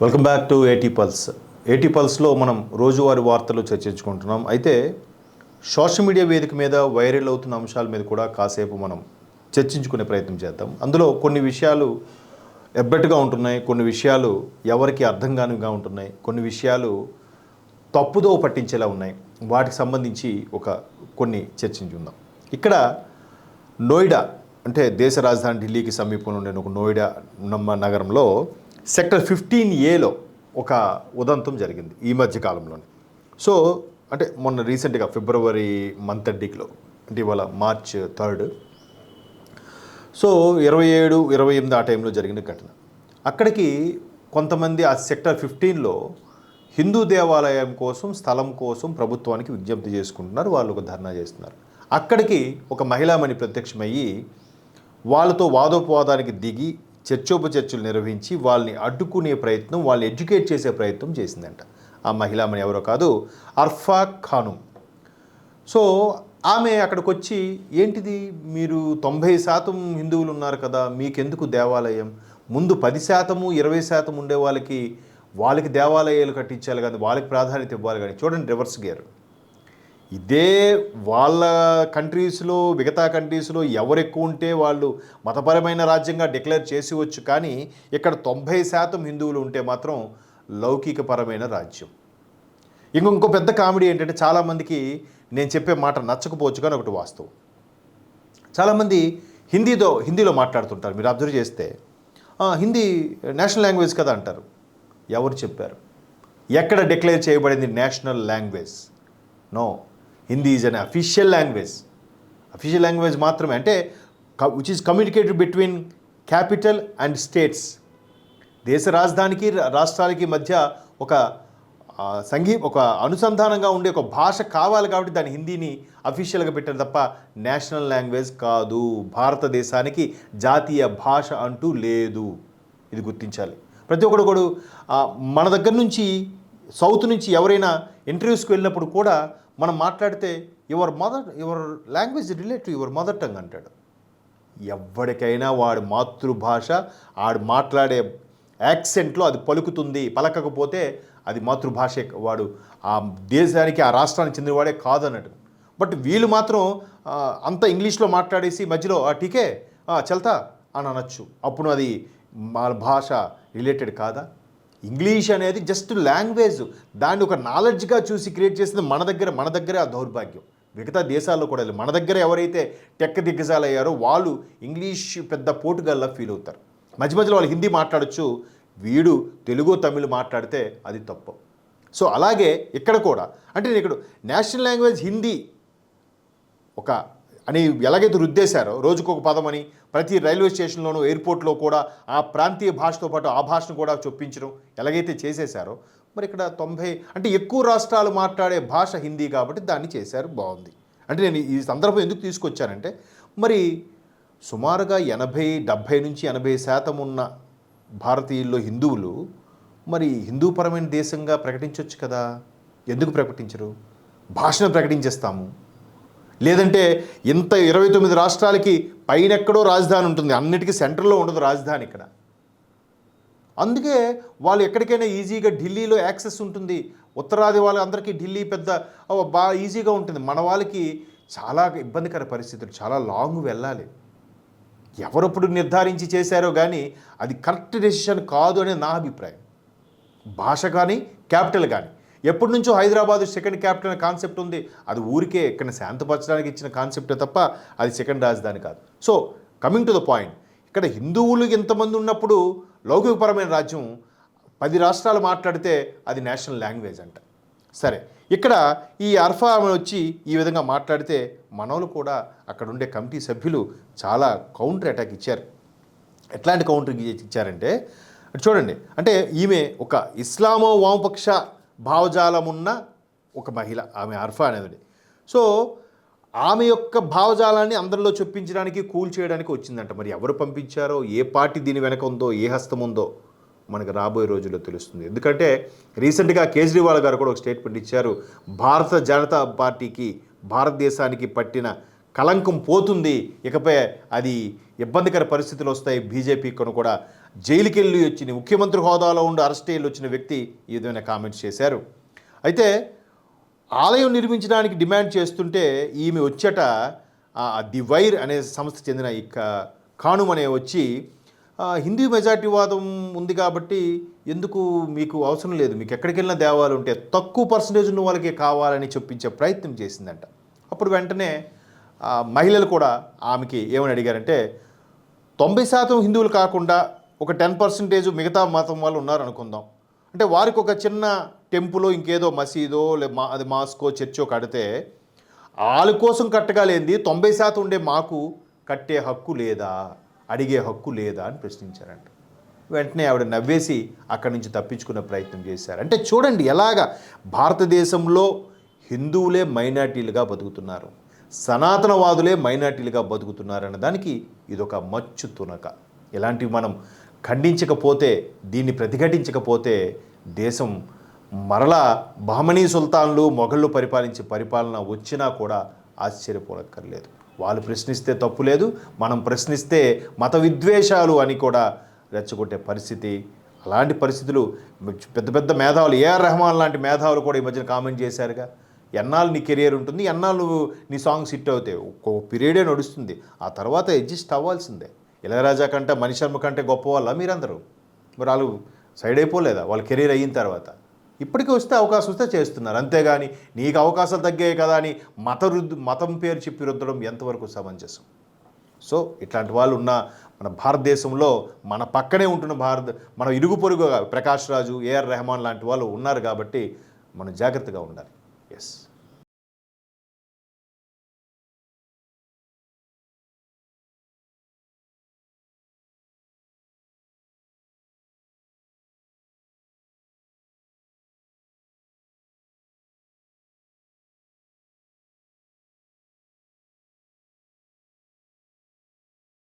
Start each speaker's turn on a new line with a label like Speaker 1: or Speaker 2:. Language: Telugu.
Speaker 1: వెల్కమ్ బ్యాక్ టు ఏటీ పల్స్. ఏటీ పల్స్లో మనం రోజువారీ వార్తలు చర్చించుకుంటున్నాం. అయితే సోషల్ మీడియా వేదిక మీద వైరల్ అవుతున్న అంశాల మీద కూడా కాసేపు మనం చర్చించుకునే ప్రయత్నం చేద్దాం. అందులో కొన్ని విషయాలు ఎబ్బెట్టుగా ఉంటున్నాయి, కొన్ని విషయాలు ఎవరికి అర్థం కానివిగా ఉంటున్నాయి, కొన్ని విషయాలు తప్పుదో పట్టించేలా ఉన్నాయి. వాటికి సంబంధించి కొన్ని చర్చించుకుందాం. ఇక్కడ నోయిడా అంటే దేశ రాజధాని ఢిల్లీకి సమీపంలో ఉండే ఒక నోయిడా నగరంలో సెక్టర్ 15A ఒక ఉదంతం జరిగింది ఈ మధ్య కాలంలోనే. సో అంటే మొన్న రీసెంట్గా ఫిబ్రవరి మంత్ ఎండింగ్లో, అంటే ఇవాళ మార్చ్ 3. సో 27, 28 ఆ టైంలో జరిగిన ఘటన. అక్కడికి కొంతమంది ఆ సెక్టర్ 15లో హిందూ దేవాలయం కోసం, స్థలం కోసం ప్రభుత్వానికి విజ్ఞప్తి చేసుకుంటున్నారు. వాళ్ళు ఒక ధర్నా చేస్తున్నారు. అక్కడికి ఒక మహిళామణి ప్రత్యక్షమయ్యి వాళ్ళతో వాదోపవాదానికి దిగి చర్చోపచర్చలు నిర్వహించి వాళ్ళని అడ్డుకునే ప్రయత్నం, వాళ్ళని ఎడ్యుకేట్ చేసే ప్రయత్నం చేసిందంట. ఆ మహిళామణి ఎవరో కాదు, అర్ఫా ఖానుం. సో ఆమె అక్కడికి వచ్చి, ఏంటిది మీరు 90% హిందువులు ఉన్నారు కదా, మీకెందుకు దేవాలయం? ముందు 10%, 20% ఉండే వాళ్ళకి దేవాలయాలు కట్టించాలి కానీ, వాళ్ళకి ప్రాధాన్యత ఇవ్వాలి కానీ. చూడండి రివర్స్ గేర్. ఇదే వాళ్ళ కంట్రీస్లో, మిగతా కంట్రీస్లో ఎవరు ఎక్కువ ఉంటే వాళ్ళు మతపరమైన రాజ్యంగా డిక్లేర్ చేసేవచ్చు. కానీ ఇక్కడ 90% హిందువులు ఉంటే మాత్రం లౌకికపరమైన రాజ్యం. ఇంకో పెద్ద కామెడీ ఏంటంటే, చాలామందికి నేను చెప్పే మాట నచ్చకపోవచ్చు కానీ ఒకటి వాస్తవం. చాలామంది హిందీలో మాట్లాడుతుంటారు. మీరు అబ్జర్వ్ చేస్తే హిందీ నేషనల్ లాంగ్వేజ్ కదా అంటారు. ఎవరు చెప్పారు? ఎక్కడ డిక్లేర్ చేయబడింది national language? No, Hindi is an official language. Official language మాత్రమే, అంటే which is communicated between capital and states. దేశ రాజధానికి రాష్ట్రాలకి మధ్య ఒక అనుసంధానంగా ఉండే ఒక భాష కావాలి కాబట్టి దాని హిందీని అఫీషియల్గా పెట్టారు తప్ప నేషనల్ లాంగ్వేజ్ కాదు. భారతదేశానికి జాతీయ భాష అంటూ లేదు. ఇది గుర్తించాలి ప్రతి ఒక్కడు. మన దగ్గర నుంచి సౌత్ నుంచి ఎవరైనా ఇంటర్వ్యూస్కి వెళ్ళినప్పుడు కూడా మనం మాట్లాడితే your language relate to your mother tongue అంటాడు. ఎవరికైనా వాడి మాతృభాష, ఆడు మాట్లాడే యాక్సెంట్లో అది పలుకుతుంది. పలకకపోతే అది మాతృభాషే, వాడు ఆ దేశానికి, ఆ రాష్ట్రానికి చెందినవాడే కాదు అన్నట్టు. బట్ వీళ్ళు మాత్రం అంత ఇంగ్లీష్లో మాట్లాడేసి మధ్యలో టీకే చల్తా అని అనొచ్చు. అప్పుడు అది మా భాష రిలేటెడ్ కాదా? ఇంగ్లీష్ అనేది జస్ట్ లాంగ్వేజ్. దాన్ని ఒక నాలెడ్జ్గా చూసి క్రియేట్ చేసింది మన దగ్గరే ఆ దౌర్భాగ్యం. మిగతా దేశాల్లో కూడా మన దగ్గర ఎవరైతే టెక్ దిగ్గజాలయ్యారో వాళ్ళు ఇంగ్లీష్ పెద్ద పోటుగాల్లా ఫీల్ అవుతారు. మధ్యలో వాళ్ళు హిందీ మాట్లాడచ్చు, వీడు తెలుగు తమిళ్ మాట్లాడితే అది తప్పు. సో అలాగే ఇక్కడ కూడా, అంటే నేను ఇక్కడ నేషనల్ లాంగ్వేజ్ హిందీ అని ఎలాగైతే రుద్దేశారో, రోజుకొక పదం అని ప్రతి రైల్వే స్టేషన్లోనూ, ఎయిర్పోర్ట్లో కూడా ఆ ప్రాంతీయ భాషతో పాటు ఆ భాషను కూడా చొప్పించడం ఎలాగైతే చేసేశారో, మరి ఇక్కడ 90 అంటే ఎక్కువ రాష్ట్రాలు మాట్లాడే భాష హిందీ కాబట్టి దాన్ని చేశారు. బాగుంది. అంటే నేను ఈ సందర్భం ఎందుకు తీసుకొచ్చానంటే, మరి సుమారుగా 70 నుంచి 80% ఉన్న భారతీయుల్లో హిందువులు మరి హిందూపరమైన దేశంగా ప్రకటించవచ్చు కదా. ఎందుకు ప్రకటించరు? భాషను ప్రకటించేస్తాము. లేదంటే ఇంత 29 రాష్ట్రాలకి పైనెక్కడో రాజధాని ఉంటుంది, అన్నిటికీ సెంటర్లో ఉండదు రాజధాని ఇక్కడ. అందుకే వాళ్ళు ఎక్కడికైనా ఈజీగా ఢిల్లీలో యాక్సెస్ ఉంటుంది. ఉత్తరాది వాళ్ళందరికీ ఢిల్లీ బాగా ఈజీగా ఉంటుంది. మన వాళ్ళకి చాలా ఇబ్బందికర పరిస్థితులు, చాలా లాంగ్ వెళ్ళాలి. ఎవరప్పుడు నిర్ధారించి చేశారో కానీ అది కరెక్ట్ డెసిషన్ కాదు అనేది నా అభిప్రాయం. భాష కానీ, క్యాపిటల్ కానీ. ఎప్పటి నుంచో హైదరాబాదు సెకండ్ క్యాపిటల్ అనే కాన్సెప్ట్ ఉంది. అది ఊరికే ఇక్కడ శాంతపరచడానికి ఇచ్చిన కాన్సెప్టే తప్ప అది సెకండ్ రాజధాని కాదు. So coming to the point, ఇక్కడ హిందువులు ఎంతమంది ఉన్నప్పుడు లౌకికపరమైన రాజ్యం 10 రాష్ట్రాలు మాట్లాడితే అది నేషనల్ లాంగ్వేజ్ అంట. సరే, ఇక్కడ ఈ అర్ఫా వచ్చి ఈ విధంగా మాట్లాడితే మనోళ్ళు కూడా అక్కడ ఉండే కమిటీ సభ్యులు చాలా కౌంటర్ అటాక్ ఇచ్చారు. ఎట్లాంటి కౌంటర్ ఇచ్చారంటే చూడండి, అంటే ఈమె ఒక ఇస్లామో వామపక్ష భావజాలం ఉన్న ఒక మహిళ, ఆమె అర్ఫా అనేది. సో ఆమె యొక్క భావజాలాన్ని అందరిలో చొప్పించడానికి, కూల్ చేయడానికి వచ్చిందంట. మరి ఎవరు పంపించారో, ఏ పార్టీ దీని వెనక ఉందో, ఏ హస్తం ఉందో మనకు రాబోయే రోజుల్లో తెలుస్తుంది. ఎందుకంటే రీసెంట్గా కేజ్రీవాల్ గారు కూడా ఒక స్టేట్మెంట్ ఇచ్చారు. భారత జనతా పార్టీకి, భారతదేశానికి పట్టిన కళంకం పోతుంది, ఇకపై అది ఇబ్బందికర పరిస్థితులు వస్తాయి బీజేపీ కూడా జైలుకి వెళ్ళి వచ్చిన ముఖ్యమంత్రి హోదాలో ఉండి అరెస్ట్ అయ్యి వచ్చిన వ్యక్తి ఈ విధమైన కామెంట్స్ చేశారు. అయితే ఆలయం నిర్మించడానికి డిమాండ్ చేస్తుంటే ఈమె వచ్చేట ది వైర్ అనే సంస్థకు చెందిన ఈ ఖానుమ్ అనే వచ్చి హిందూ మెజార్టీ వాదం ఉంది కాబట్టి ఎందుకు మీకు అవసరం లేదు, మీకు ఎక్కడికి వెళ్ళిన దేవాలు ఉంటే తక్కువ పర్సంటేజ్ ఉన్న వాళ్ళకే కావాలని చెప్పించే ప్రయత్నం చేసిందంట. అప్పుడు వెంటనే మహిళలు కూడా ఆమెకి ఏమని అడిగారంటే 90% హిందువులు కాకుండా ఒక 10% మిగతా మతం వాళ్ళు ఉన్నారు అనుకుందాం, అంటే వారికి ఒక చిన్న టెంపులో ఇంకేదో మసీదో అది మాస్కో చర్చో కడితే వాళ్ళ కోసం కట్టగలేంది 90% ఉండే మాకు కట్టే హక్కు లేదా, అడిగే హక్కు లేదా అని ప్రశ్నించారంట. వెంటనే ఆవిడ నవ్వేసి అక్కడి నుంచి తప్పించుకునే ప్రయత్నం చేశారు. అంటే చూడండి ఎలాగా భారతదేశంలో హిందువులే మైనార్టీలుగా బతుకుతున్నారు, సనాతనవాదులే మైనార్టీలుగా బతుకుతున్నారు అన్న దానికి ఇదొక మచ్చు తునక. ఇలాంటివి మనం ఖండించకపోతే, దీన్ని ప్రతిఘటించకపోతే దేశం మరలా బహమనీ సుల్తాన్లు మొఘళ్ళు పరిపాలించే పరిపాలన వచ్చినా కూడా ఆశ్చర్యపోనక్కర్లేదు. వాళ్ళు ప్రశ్నిస్తే తప్పు లేదు, మనం ప్రశ్నిస్తే మత విద్వేషాలు అని కూడా రెచ్చగొట్టే పరిస్థితి. అలాంటి పరిస్థితులు పెద్ద పెద్ద మేధావులు, ఏఆర్ రెహమాన్ లాంటి మేధావులు కూడా ఈ మధ్యన కామెంట్ చేశారుగా, ఎన్నాళ్ళు నీ కెరియర్ ఉంటుంది, ఎన్నాళ్ళు నీ సాంగ్స్ హిట్ అవుతాయి, ఒక్కో పీరియడే నడుస్తుంది, ఆ తర్వాత అడ్జస్ట్ అవ్వాల్సిందే. ఇళయరాజా కంటే మణిశర్మ కంటే గొప్ప వాళ్ళ మీరందరూ, మరి వాళ్ళు సైడ్ అయిపోలేదా వాళ్ళ కెరీర్ అయిన తర్వాత? ఇప్పటికీ వస్తే అవకాశం వస్తే చేస్తున్నారు, అంతేగాని నీకు అవకాశాలు తగ్గాయి కదా అని మతం పేరు చెప్పి రుద్దడం ఎంతవరకు సమంజసం? సో ఇట్లాంటి వాళ్ళు ఉన్న మన భారతదేశంలో మన పక్కనే ఉంటున్న మన ఇరుగు పొరుగు ప్రకాష్ రాజు, ఏఆర్ రెహమాన్ లాంటి వాళ్ళు ఉన్నారు కాబట్టి మనం జాగ్రత్తగా ఉండాలి. ఎస్.